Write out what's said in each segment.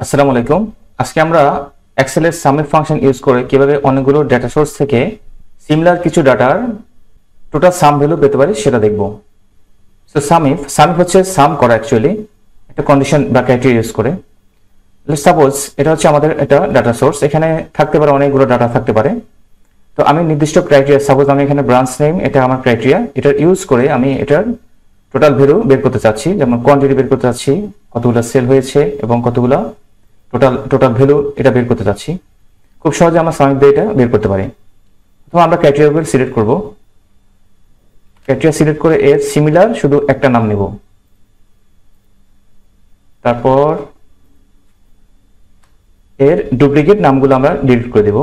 আসসালামু আলাইকুম। আজকে আমরা এক্সেল এর সামিফ ফাংশন ইউজ করে কিভাবে অনেকগুলো ডেটা সোর্স থেকে সিমিলার কিছু ডাটার টোটাল সাম ভ্যালু পেতে পারি সেটা দেখব। সো সামিফ হচ্ছে সাম করা অ্যাকচুয়ালি একটা কন্ডিশন বা ক্রাইটেরিয়া ইউজ করে। সাপোজ এটা হচ্ছে আমাদের এটা ডাটা সোর্স, এখানে থাকতে পারে অনেকগুলো ডাটা থাকতে পারে। তো আমি নির্দিষ্ট ক্রাইটেরিয়া, সাপোজ আমি এখানে ব্রাঞ্চ নেম এটা আমার ক্রাইটেরিয়া, এটা ইউজ করে আমি এটার টোটাল ভ্যালু বের করতে চাচ্ছি, যেমন কোয়ান্টিটি বের করতে চাচ্ছি, কতগুলো সেল হয়েছে এবং কতগুলো টোটাল ভ্যালু এটা বের করতে চাচ্ছি। খুব সহজে আমরা সামিফ দিয়ে এটা বের করতে পারি। তো আমরা ক্রাইটেরিয়াগুলো সিলেক্ট করব, ক্রাইটেরিয়া সিলেক্ট করে এর সিমিলার শুধু একটা নাম নেব, তারপর এর ডুপ্লিকেট নামগুলো আমরা ডিলিট করে দেব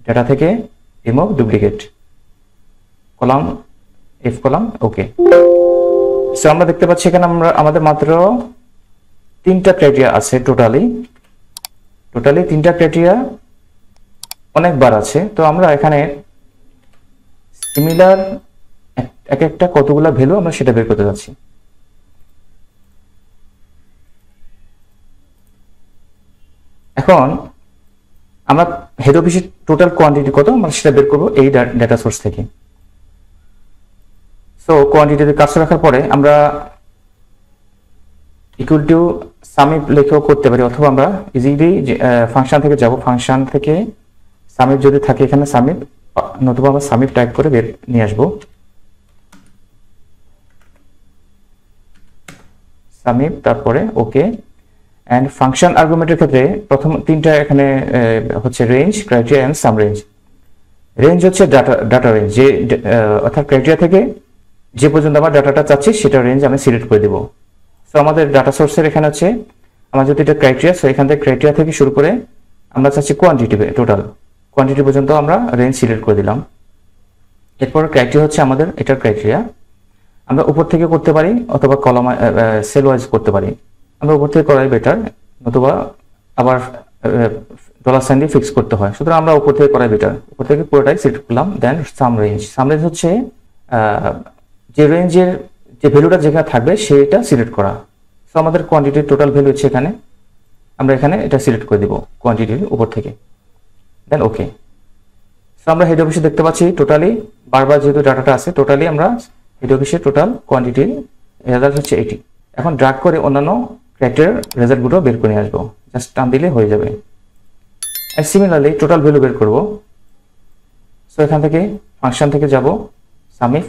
ডাটা থেকে, remove duplicate, column F column, okay. So আমরা দেখতে পাচ্ছি এখানে আমাদের মাত্র তিনটা ক্রাইটেরিয়া আছে, টোটালি তিনটা ক্রাইটেরিয়া অনেকবার আছে। তো আমরা এখানে সিমিলার এক একটা কতগুলো ভ্যালু আমরা সেটা বের করতে যাচ্ছি। এখন আমরা হেড অফিসের টোটাল কোয়ান্টিটি কত আমরা সেটা বের করব এই ডাটা সোর্স থেকে। সো কোয়ান্টিটিতে কাজ রাখার পরে আমরা ইকুয়াল টু সামিফ লিখেও করতে পারি, অথবা আমরা ইজিলি ফাংশন থেকে যাব, ফাংশন থেকে সামিফ যদি থাকে এখানে সামিফ, নতুবা আমরা সামিফ টাইপ করে বের নিয়ে আসবো, সামিফ, তারপরে ওকে। এন্ড ফাংশন আর্গুমেন্টের ক্ষেত্রে প্রথম তিনটা এখানে হচ্ছে range, criteria and sum range. Range হচ্ছে ডাটা রেঞ্জ, যে অর্থাৎ ক্রাইটেরিয়া থেকে যে পর্যন্ত আমরা ডাটাটা চাচ্ছি সেটা রেঞ্জ আমি সিলেক্ট করে দেবো। সো আমাদের ডাটা সোর্সের এখানে হচ্ছে আমার যদি এটা ক্রাইটেরিয়া, সো এখান থেকে ক্রাইটেরিয়া থেকে শুরু করে আমরা চাচ্ছি কোয়ান্টিটি, টোটাল কোয়ান্টিটি পর্যন্ত আমরা রেঞ্জ সিলেক্ট করে দিলাম। এরপর ক্রাইটেরিয়া হচ্ছে আমাদের এটার ক্রাইটেরিয়া, আমরা উপর থেকে করতে পারি অথবা কলাম সেল ওয়াইজ করতে পারি। আমরা উপর থেকে করাই বেটার, নতুবা আবার ডলার সাইন দিয়ে ফিক্স করতে হয়, সুতরাং আমরা উপর থেকে করাই বেটার। উপর থেকে পুরোটাই সিলেক্ট করলাম। দেন সাম রেঞ্জ হচ্ছে যে রেঞ্জের যে ভ্যালুটা যেখানে থাকবে সেটা সিলেক্ট করা। সো আমাদের কোয়ান্টিটির টোটাল ভ্যালু হচ্ছে এখানে, আমরা এখানে এটা সিলেক্ট করে দিব কোয়ান্টিটির উপর থেকে, দেন ওকে। সো আমরা হেড অফিসে দেখতে পাচ্ছি টোটালি বারবার যেহেতু ডাটাটা আছে, টোটালি আমরা হেড অফিসের টোটাল কোয়ান্টিটির রেজাল্ট হচ্ছে 80। এখন ড্রাগ করে অন্যান্য ক্রাইটেরিয়ার রেজাল্টগুলো বের করে নিয়ে আসবো, জাস্ট টান দিলে হয়ে যাবে। আর সিমিলারলি টোটাল ভ্যালু বের করব। সো এখান থেকে ফাংশন থেকে যাব, সামিফ,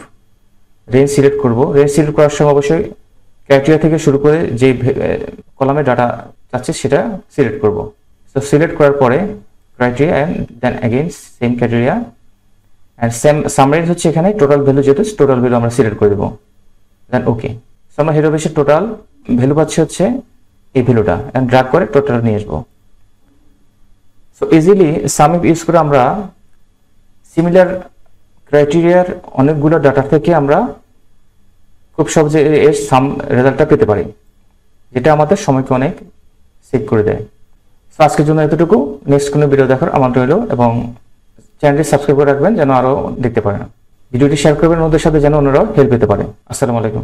রেঞ্জ সিলেক্ট করব। রেঞ্জ সিলেক্ট করার সময় অবশ্যই ক্রাইটেরিয়া থেকে শুরু করে যে কলামে ডাটা চাচ্ছে সেটা সিলেক্ট করব। সো সিলেক্ট করার পরে criteria and then again same criteria and sum range হচ্ছে এখানে টোটাল ভ্যালু, যেহেতু টোটাল ভ্যালু আমরা সিলেক্ট করে দেব, দেন ওকে। সো আমরা হেড অফিসের টোটাল ভ্যালু পাচ্ছি হচ্ছে এই ভ্যালুটা, এন্ড ড্র্যাগ করে টোটাল নিয়ে আসবো। সো ইজিলি সামিফ ইউজ করে আমরা সিমিলার ক্রাইটেরিয়ার অনেকগুলো ডাটা থেকে আমরা খুব সহজে এর সাম রেজাল্টটা পেতে পারি, যেটা আমাদের সময়কে অনেক সেভ করে দেয়। সো আজকের জন্য এতটুকু। নেক্সট কোনো ভিডিও দেখার আমন্ত্রণ রইল এবং চ্যানেলটি সাবস্ক্রাইব করে রাখবেন যেন আরো দেখতে পারেন। ভিডিওটি শেয়ার করবেন ওদের সাথে যেন অন্যরাও হেল্প পেতে পারে। আসসালামু আলাইকুম।